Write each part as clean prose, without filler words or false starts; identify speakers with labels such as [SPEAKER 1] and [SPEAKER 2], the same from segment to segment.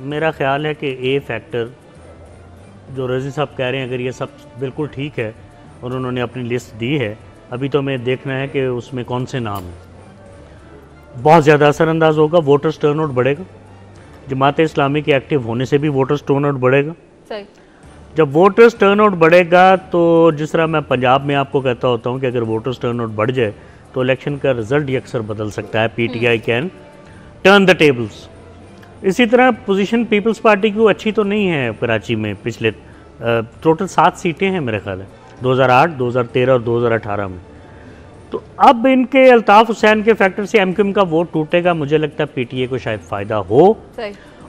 [SPEAKER 1] मेरा ख्याल है कि ए फैक्टर जो रजी साहब कह रहे हैं, अगर ये सब बिल्कुल ठीक है और उन्होंने अपनी लिस्ट दी है, अभी तो हमें देखना है कि उसमें कौन से नाम हैं। बहुत ज़्यादा असरअंदाज होगा, वोटर्स टर्नआउट बढ़ेगा, जमात इस्लामी के एक्टिव होने से भी वोटर्स टर्नआउट बढ़ेगा।
[SPEAKER 2] सही। जब
[SPEAKER 1] वोटर्स टर्नआउट बढ़ेगा तो जिस तरह मैं पंजाब में आपको कहता होता हूँ कि अगर वोटर्स टर्नआउट बढ़ जाए तो इलेक्शन का रिजल्ट ही अक्सर बदल सकता है। PTI can turn the tables. इसी तरह पोजीशन पीपल्स पार्टी की अच्छी तो नहीं है कराची में। पिछले टोटल 7 सीटें हैं मेरे ख्याल है 2008, 2013 और 2018 में। तो अब इनके अल्ताफ़ हुसैन के फैक्टर से एमक्यूएम का वोट टूटेगा। मुझे लगता है पीटीए को शायद फ़ायदा हो।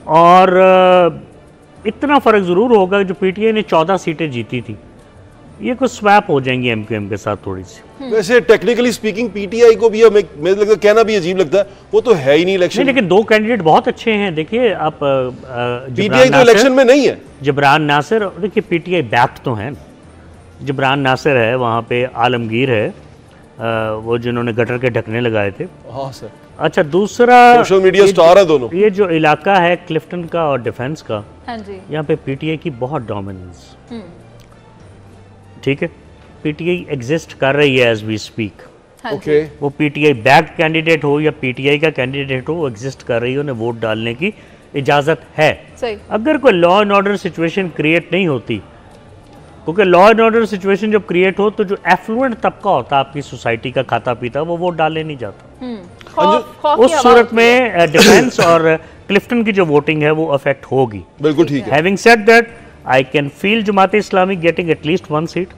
[SPEAKER 1] और इतना फ़र्क ज़रूर होगा जो पीटीए ने 14 सीटें जीती थी, ये कुछ स्वैप हो जाएंगी एमक्यूएम के साथ थोड़ी सी।
[SPEAKER 3] वैसे टेक्निकली स्पीकिंग पीटीआई को भी हमें मुझे लगता है कहना भी अजीब लगता है, वो तो है ही नहीं इलेक्शन।
[SPEAKER 1] लेकिन 2 कैंडिडेट बहुत अच्छे हैं। देखिए आप
[SPEAKER 3] पीटीआई तो इलेक्शन में नहीं है।
[SPEAKER 1] जबरान नासिर, देखिए पीटीआई बैक तो है। जबरान नासिर है, वहाँ पे आलमगीर है, वो जिन्होंने गटर के ढकने लगाए थे।
[SPEAKER 3] हाँ सर।
[SPEAKER 1] अच्छा, दूसरा
[SPEAKER 3] सोशल मीडिया स्टार है दोनों।
[SPEAKER 1] ये जो इलाका है क्लिफ्टन का और डिफेंस का,
[SPEAKER 2] हाँ जी,
[SPEAKER 1] यहाँ पे पीटीआई की बहुत डोमिनेंस। ठीक है, पीटीआई एग्जिस्ट कर रही है एज वी स्पीक।
[SPEAKER 3] ओके।
[SPEAKER 1] वो पीटीआई बैक्ड कैंडिडेट हो या पीटीआई का कैंडिडेट हो, वो एग्जिस्ट कर रही है, उन्हें वोट डालने की इजाज़त है।
[SPEAKER 2] सही।
[SPEAKER 1] अगर कोई law and order situation create नहीं होती, क्योंकि लॉ एंड ऑर्डर सिचुएशन जब क्रिएट हो तो जो एफ्लुएंट तबका होता है आपकी सोसाइटी का, खाता पीता, वो वोट डालने नहीं जाता। उस सूरत में डिफेंस और क्लिफ्टन की जो वोटिंग है वो अफेक्ट होगी।
[SPEAKER 3] बिल्कुल ठीक है।
[SPEAKER 1] Having said that, I can feel Jamaat Islami getting at least 1 seat,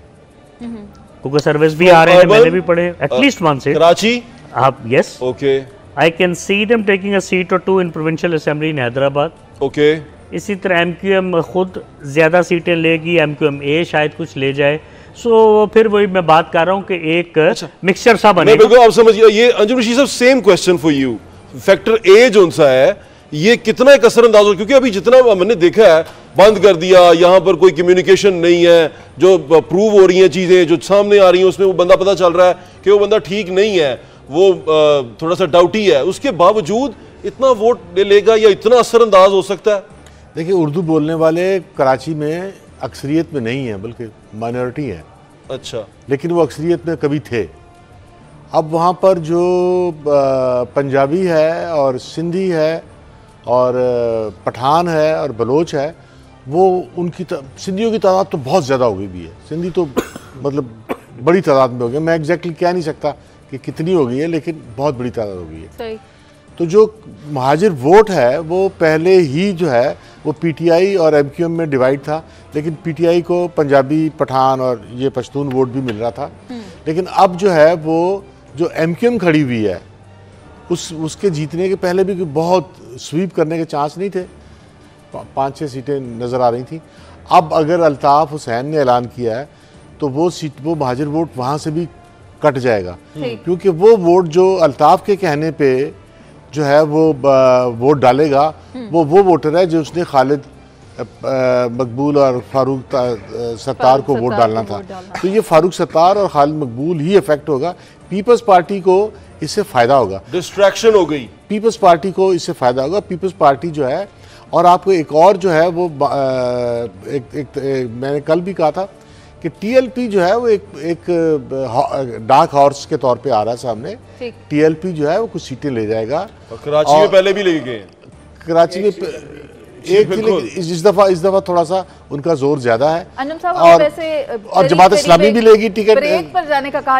[SPEAKER 1] क्योंकि सर्विस भी आ रहे हैं, मैंने भी पढ़े, एटलीस्ट 1 सीट।
[SPEAKER 3] कराची,
[SPEAKER 1] आप yes,
[SPEAKER 3] okay.
[SPEAKER 1] I can see them taking a seat और 2 in provincial assembly in Hyderabad.
[SPEAKER 3] Okay.
[SPEAKER 1] इसी तरह एमक्यूएम खुद ज़्यादा सीटें लेगी, एमक्यूएम ए शायद कुछ ले जाए। सो फिर वही मैं बात कर रहा हूँ कि एक मिक्सचर सा बनेगा।
[SPEAKER 3] बिल्कुल, आप समझिए। ये Anjum Rashid sahab, same question for you. Factor A जो सा है, ये कितना एक असर अंदाज हो, क्योंकि अभी जितना मैंने देखा है बंद कर दिया, यहाँ पर कोई कम्युनिकेशन नहीं है, जो प्रूव हो रही हैं चीज़ें जो सामने आ रही हैं उसमें वो बंदा पता चल रहा है कि वो बंदा ठीक नहीं है, वो थोड़ा सा डाउटी है, उसके बावजूद इतना वोट लेगा या इतना असर अंदाज हो सकता है?
[SPEAKER 4] देखिए, उर्दू बोलने वाले कराची में अक्सरियत में नहीं है, बल्कि माइनॉरिटी है।
[SPEAKER 3] अच्छा।
[SPEAKER 4] लेकिन वो अक्सरियत में कभी थे। अब वहाँ पर जो पंजाबी है और सिंधी है और पठान है और बलोच है, वो उनकी सिंधियों की तादाद तो बहुत ज़्यादा हो गई भी है। सिंधी तो मतलब बड़ी तादाद में हो गया। मैं एग्जैक्टली कह नहीं सकता कि कितनी हो गई है, लेकिन बहुत बड़ी तादाद हो गई है।
[SPEAKER 2] सही।
[SPEAKER 4] तो जो महाजिर वोट है वो पहले ही जो है वो पीटीआई और एमक्यूएम में डिवाइड था, लेकिन पीटीआई को पंजाबी, पठान और ये पश्तून वोट भी मिल रहा था। लेकिन अब जो है वो जो एमक्यूएम खड़ी हुई है उसके जीतने के पहले भी बहुत स्वीप करने के चांस नहीं थे। 5-6 सीटें नज़र आ रही थी। अब अगर अल्ताफ़ हुसैन ने ऐलान किया है तो वो महाजिर वोट वहाँ से भी कट जाएगा, क्योंकि वो वोट जो अल्ताफ़ के कहने पे जो है वो वोट डालेगा, वो वोटर है जो उसने खालिद मकबूल और फारूक सत्तार को वोट डालना था। तो ये फारूक सत्तार और खालिद मकबूल ही इफेक्ट होगा। पीपल्स पार्टी को इससे फ़ायदा होगा।
[SPEAKER 3] डिस्ट्रैक्शन हो गई।
[SPEAKER 4] पीपल्स पार्टी को इससे फ़ायदा होगा। पीपल्स पार्टी जो है, और आपको एक और जो है वो मैंने कल भी कहा था कि टीएलपी जो है वो एक डार्क हॉर्स के तौर पे आ रहा है सामने। टीएलपी जो है वो कुछ सीटें ले जाएगा।
[SPEAKER 3] कराची में पहले भी ले गए।
[SPEAKER 4] कराची में एक थी, लेकिन इस दफा थोड़ा सा उनका जोर ज्यादा है।
[SPEAKER 2] और
[SPEAKER 4] जमात इस्लामी भी लेगी टिकट।
[SPEAKER 2] ब्रेक पर जाने का कहा